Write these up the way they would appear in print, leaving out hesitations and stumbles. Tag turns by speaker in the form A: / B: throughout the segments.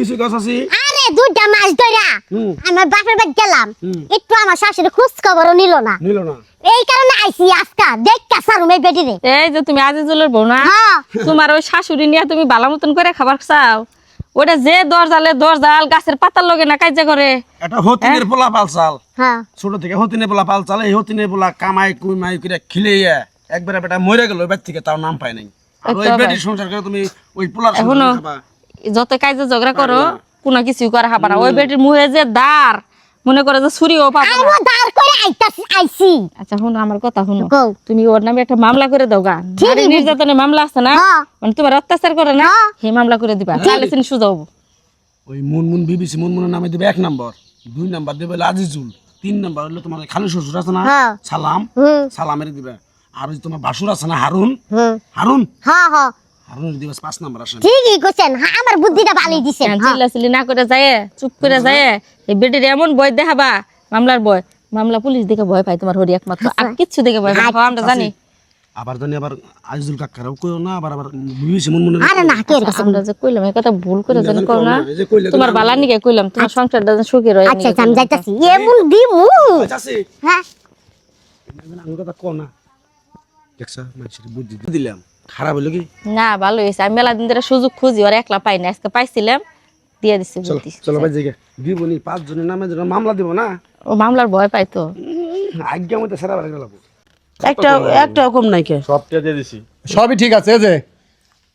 A: হইছে গাছ আছে
B: আরে দুইটা মাস ধইরা আমার বাপের বাড়ি গেলাম একটু আমার শাশুড়ি খোঁজ খবরও নিল না এই কারণে আইছি আজকা দেখকা সারুম এই বেটি রে
C: এই যে তুমি আজিজুলের বউ না তোমার ওই শাশুড়ি নিয়ে তুমি ভালো মতন করে খাবার চাও ওটা যে দরজাল গাছের পাতার লগে না কাজে করে
A: এটা হতিনের পোলা পালচাল
B: হ্যাঁ
A: ছোট থেকে হতিনের পোলা পালচাল এই হতিনের পোলা কামাই কুমাই করে খিলেইয়া একবারে বেটা মরে গেল ওই থেকে তাও নাম পায় নাই আর ওই বেটির সংসার করে তুমি ওই পোলার সংসার খাবা
C: যত কাজে ঝগড়া করো কোনো কিছু করা হবে না ওই বেটির মুহে যে দাঁড় মনে করে যে ছুরিও পাবো
B: আইও দাঁড় করে আইছি
C: আচ্ছা শুনো আমার কথা শুনো তুমি ওর নামে একটা মামলা করে দাও গা নারী নির্যাতনের মামলা আছে না মানে তোমার অত্যাচার করে না সেই মামলা করে দিবা তাহলে তুমি সুযোগ
A: ওই মুনমুন বিবিসি মুনমুনের নামে দিবে 1 নম্বর 2 নম্বর দিবে আজিজুল 3 নম্বর হলো তোমার খালু শ্বশুর আছে না সালাম সালামের দিবে আর ওই তোমার বাসুর আছে না হারুন হারুন
B: হ্যাঁ হ্যাঁ
A: হারুন দিবে 5 নম্বর আসেন
B: ঠিকই কইছেন আমার বুদ্ধিটা ভালোই দিছেন
C: চিল্লাচিল্লি না করে যায় চুপ করে যায় এই বেটির এমন ভয় দেখাবা মামলার ভয় মামলা পুলিশ দেখে ভয় পায় তোমার হরি একমাত্র আর কিচ্ছু দেখে ভয় পায় আমরা জানি
A: আবার জানি আবার আজিজুল কাকারাও কইও না আবার বিবিসি মুনমুনের
B: আরে না কে কাছে
C: আমরা যে কইলাম এই কথা ভুল করে জানি কও না তোমার বালা নিকে কইলাম তোমার সংসারটা যেন সুখী রয়
B: আচ্ছা আমি যাইতাছি এমন দিমু
A: আচ্ছা
B: হ্যাঁ
A: আমি কথা কও না দেখছা মানুষের বুদ্ধি দিলাম খারাপ হলো কি
C: না ভালো হইছে আমি মেলা দিন ধরে সুযোগ খুঁজি ওর একলা পাই না আজকে পাইছিলাম দিয়ে দিছি বুদ্ধি
A: চলো ভাই জায়গা দিবনি 5 জনের নামে যেন মামলা দিব না
C: ও মামলার ভয় পাই তো
A: আজ্ঞা মতে সারা বাড়ি গেলাম
D: একটা কম নাই কে
E: সবটা দিয়ে দিছি
F: সবই ঠিক আছে যে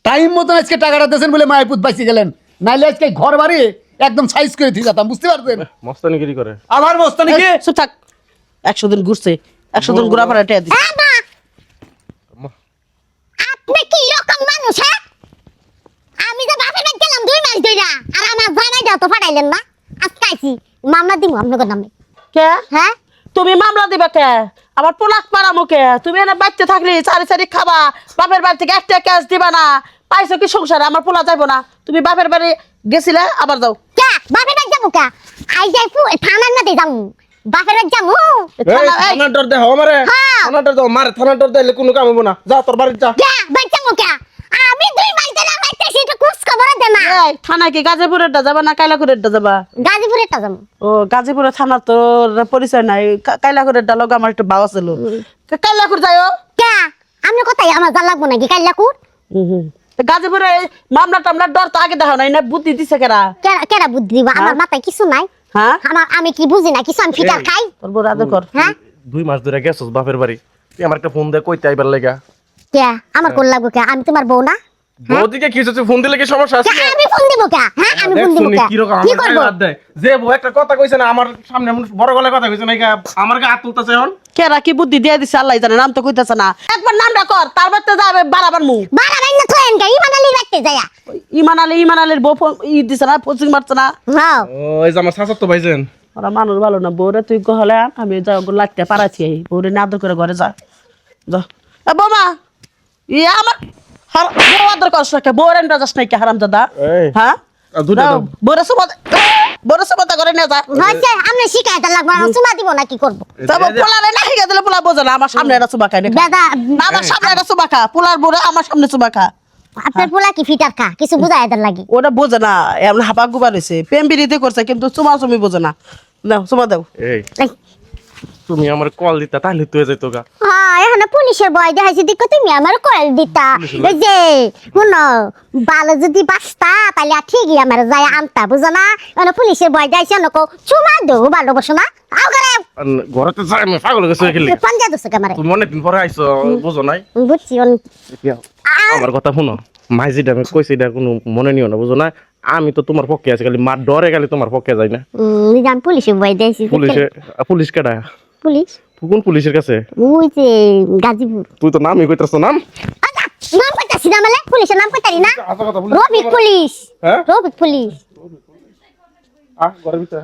F: টাইম মতন আজকে টাকাটা দিয়েছেন বলে মায়ের বাইসে গেলেন নাইলে আজকে ঘর বাড়ি একদম সাইজ করে দিয়ে যেতাম বুঝতে পারছেন
E: মস্তানিগিরি করে
F: আমার মস্তানি কি
D: চুপ থাক 100 দিন ঘুরছে 100 দিন ঘুরা ফাড়া টেয়া দিছে
B: আপনি কি রকম মানুষ হ্যাঁ আমি যে বাপের বাড়ি গেলাম 2 মাস ধইরা আর আমার জামাইটা তো ফাটাইলেন না আজকে আইছি মামলা দিমু আপনাদের নামে
D: কে
B: হ্যাঁ
D: তুমি মামলা দিবা কে আমার পোলাক পারামো কে তুমি এনে বাচ্চা থাকলে চারি চারি খাবা বাপের বাড়ি থেকে একটা ক্যাশ দিবা না পাইছো কি সংসারে আমার পোলা যাইবো না তুমি বাপের বাড়ি গেছিলে আবার যাও
B: কে বাপের বাড়ি যাবো কে আই যাইবো থানার নাতে যামু বাপের বাড়ি যামু
E: থানার ডর দেহ আমারে থানার ডর দাও মারে থানার ডর দিলে কোনো কাম হবে না যা তোর বাড়ি যা
B: কে বাড়ি যাবো কে আমি 2 মাস ধরে মাইতেছি তো খোঁজ খবর দে না
D: এই থানা কি গাজীপুরেরটা যাবা না কাইলাকুরেরটা যাবা
B: গাজীপুরেরটা যামু
D: ও গাজীপুরের থানার তো পরিচয় নাই কাইলাকুরেরটা লগে আমার একটা বাবা ছিল কাইলাকুর যাইও
B: কে আপনি কোথায় আমার জাল লাগবো নাকি কাইলাকুর
D: গাজীপুরে মামলা টামলা ডর তো আগে দেখো নাই না বুদ্ধি দিছে কেরা
B: কেডা বুদ্ধি দিব আমার মাথায় কিছু নাই
D: হ্যাঁ
B: আমি কি বুঝি না কিছু আমি ফিটার খাই
D: তোর বড় আদর কর
B: হ্যাঁ
E: 2 মাস ধরে গেছস বাপের বাড়ি তুই আমার একটা ফোন দে কইতে আইবার লাগা
B: কে আমার কোন লাগবো কে আমি তোমার বউ না
E: বউদিকে কি হচ্ছে ফোন দিলে কি সমস্যা আছে
B: কে আমি ফোন দিব কে হ্যাঁ আমি ফোন দিব কে
E: কি রকম
B: কি
E: আমার
B: করব
E: গায়ে হাত দেয় যে বউ একটা কথা কইছে না আমার সামনে এমন বড় গলায় কথা কইছে না আমার গায়ে হাত তুলতাছে এখন
D: কেরা কি বুদ্ধি দিয়ে দিছে আল্লাহ জানে নাম তো কইতাছে না একবার নামটা কর তারপর তো যাবে বাড়াবার মুখ
B: বাড়া বাইনা থয়েন কে ইমান আলী রাখতে যায়া
D: ইমান আলীর বউ ই দিছে না কোচিং মারছে না
B: হ্যাঁ
E: ওই যে আমার শাশুড়ি তো ভাইজান
D: ওরা মানুষ ভালো না বউরে তুই গহলে আমি যাও লাগতে পারাছি এই বউরে না আদর করে ঘরে যা যা এ বৌমা আমার বউ আদর করছ না কে বউরে না যাস নাই কে হারাম দাদা হ্যাঁ বউরে সুবাদা করে নিয়ে যা
B: হইছে আমি শিখাইতে লাগবো না সুমা দিব না কি করব
D: তবে পোলারে না শিখে দিলে পোলা বোঝে না আমার সামনে একটা সুবা খায়
B: দাদা
D: না আমার সামনে একটা সুবা খা পোলার বউরে আমার সামনে সুবা খা
B: আপনার পোলা কি ফিটার খা কিছু বুঝাই এদের লাগি
D: ওটা বোঝে না এমন হাপা গুবা রয়েছে প্রেম বিরিতে করছে কিন্তু চুমা চুমি বোঝে না দাও চুমা দাও
E: এই তুমি আমার কল দিতা তাহলে তুই যাইতো গা
B: হ্যাঁ এখন পুলিশের ভয় দেখাইছে দেখো তুমি আমার কল দিতা এই যে শুনো ভালো যদি বাঁচতা তাহলে ঠিকই আমার যায় আনতা বুঝো না এখন পুলিশের ভয় দেখাইছে নকো চুমা দো ভালো বসো না আও করে
E: ঘরেতে যাই আমি পাগল গেছে খেলি
B: পাঞ্জা দোস ক্যামেরা
E: তুমি অনেকদিন পরে আইছো বুঝো নাই
B: বুঝছি
E: আমার কথা শুনো মাই যেটা আমি কইছি এটা কোনো মনে নিও না বুঝো না আমি তো তোমার পক্ষে আছি খালি মার ডরে গেলে তোমার পক্ষে যাই না
B: নিজাম পুলিশের ভয় দেখাইছি
E: পুলিশ কেডা
B: পুলিশ
E: কোন পুলিশের কাছে
B: ওই যে গাজীপুর
E: তুই তো নামই কইতাছ নাম
B: নাম কইতাছি না মানে পুলিশের নাম কইতারি না রফিক পুলিশ
E: হ্যাঁ
B: রফিক পুলিশ
E: ঘরের ভিতরে